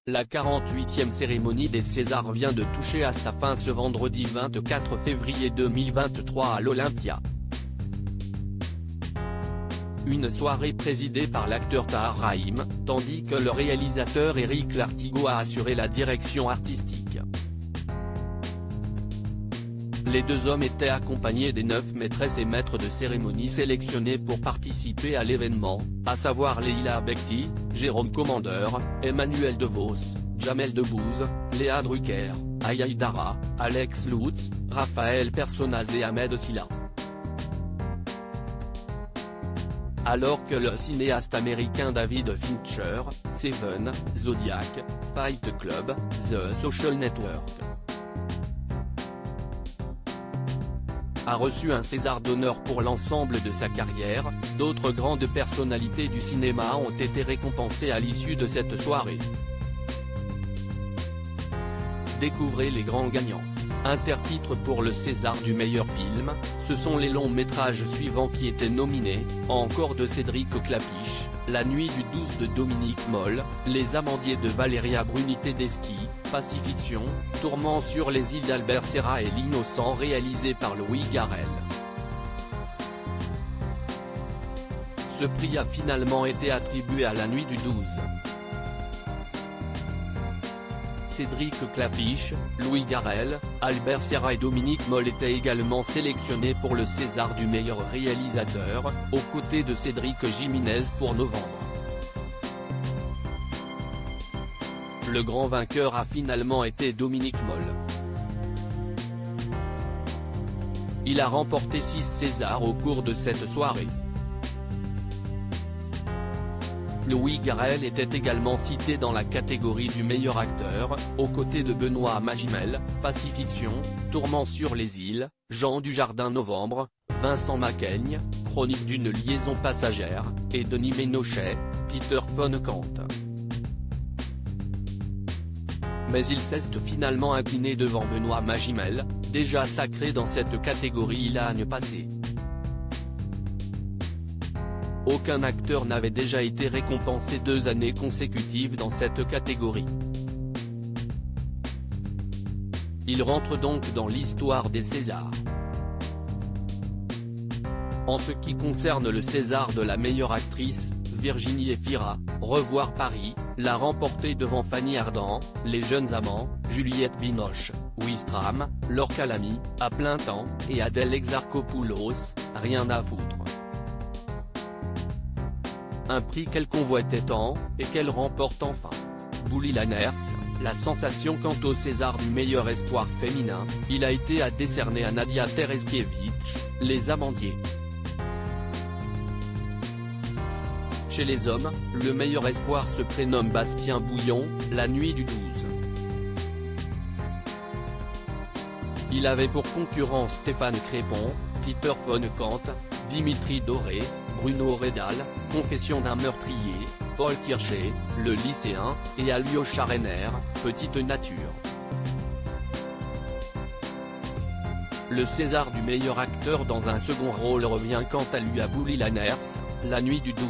La 48e cérémonie des Césars vient de toucher à sa fin ce vendredi 24 février 2023 à l'Olympia. Une soirée présidée par l'acteur Tahar Rahim, tandis que le réalisateur Éric Lartigot a assuré la direction artistique. Les deux hommes étaient accompagnés des 9 maîtresses et maîtres de cérémonie sélectionnés pour participer à l'événement, à savoir Leila Bekti, Jérôme Commandeur, Emmanuel DeVos, Jamel Debbouze, Léa Drucker, Aya Hidara, Alex Lutz, Raphaël Personnaz et Ahmed Silla. Alors que le cinéaste américain David Fincher, Seven, Zodiac, Fight Club, The Social Network a reçu un César d'honneur pour l'ensemble de sa carrière, d'autres grandes personnalités du cinéma ont été récompensées à l'issue de cette soirée. Découvrez les grands gagnants. Intertitre pour le César du meilleur film, ce sont les longs métrages suivants qui étaient nominés, Encore de Cédric Klapisch, La nuit du 12 de Dominique Moll, Les Amandiers de Valéria Bruni-Tedeschi, Pacifiction, Tourment sur les îles d'Albert Serra et L'Innocent réalisé par Louis Garrel. Ce prix a finalement été attribué à La nuit du 12. Cédric Klapisch, Louis Garrel, Albert Serra et Dominique Moll étaient également sélectionnés pour le César du meilleur réalisateur, aux côtés de Cédric Jiménez pour Novembre. Le grand vainqueur a finalement été Dominique Moll. Il a remporté 6 Césars au cours de cette soirée. Louis Garrel était également cité dans la catégorie du meilleur acteur, aux côtés de Benoît Magimel, Pacifiction, Tourment sur les îles, Jean Dujardin Novembre, Vincent Macaigne, Chronique d'une liaison passagère, et Denis Ménochet, Peter von Kant. Mais il s'est finalement incliné devant Benoît Magimel, déjà sacré dans cette catégorie l'année passée. Aucun acteur n'avait déjà été récompensé 2 années consécutives dans cette catégorie. Il rentre donc dans l'histoire des Césars. En ce qui concerne le César de la meilleure actrice, Virginie Efira, Revoir Paris, l'a remporté devant Fanny Ardant, Les Jeunes Amants, Juliette Binoche, Ouistreham, Laure Calamy, À plein temps, et Adèle Exarchopoulos, Rien à foutre. Un prix qu'elle convoitait tant, et qu'elle remporte enfin. Bouli Lanners, la sensation quant au César du meilleur espoir féminin, il a été décerné à Nadia Tereszkiewicz, Les Amandiers. Chez les hommes, le meilleur espoir se prénomme Bastien Bouillon, La nuit du 12. Il avait pour concurrents Stéphane Crépon, Peter von Kant, Dimitri Doré, Bruno Redal, Confession d'un meurtrier, Paul Kircher, Le lycéen, et Alyosha Renner, Petite nature. Le César du meilleur acteur dans un second rôle revient quant à lui à Bouli Lanners, La nuit du 12.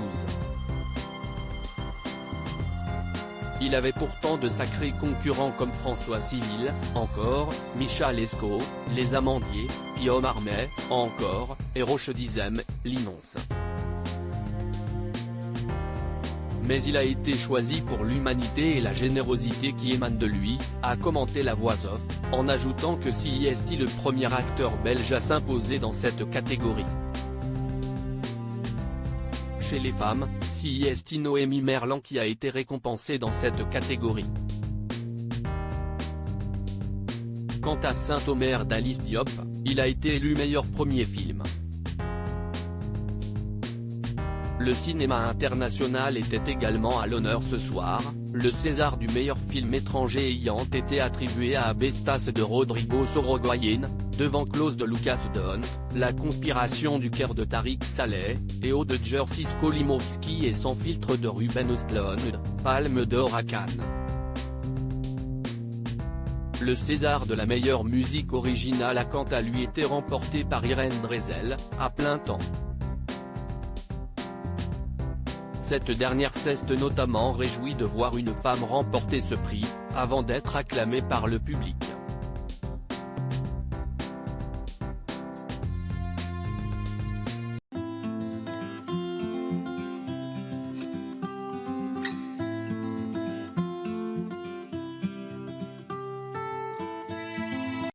Il avait pourtant de sacrés concurrents comme François Civil, Encore, Micha Lescaut, Les Amandiers, Guillaume Armet, Encore, et Roche Dizem, L'Innocent. Mais il a été choisi pour l'humanité et la générosité qui émane de lui, a commenté la voix off, en ajoutant que s'il est le premier acteur belge à s'imposer dans cette catégorie. Chez les femmes, c'est Noémie Merlan qui a été récompensée dans cette catégorie. Quant à Saint-Omer d'Alice Diop, il a été élu meilleur premier film. Le cinéma international était également à l'honneur ce soir, le César du meilleur film étranger ayant été attribué à Abestas de Rodrigo Sorogoyen, devant Klaus de Lucas Don, La conspiration du Caire de Tariq Saleh, et Au de Jerzy Skolimowski et Sans filtre de Ruben Östlund, Palme d'or à Cannes. Le César de la meilleure musique originale a quant à lui été remporté par Irène Dresel, À plein temps. Cette dernière s'est notamment réjouie de voir une femme remporter ce prix, avant d'être acclamée par le public.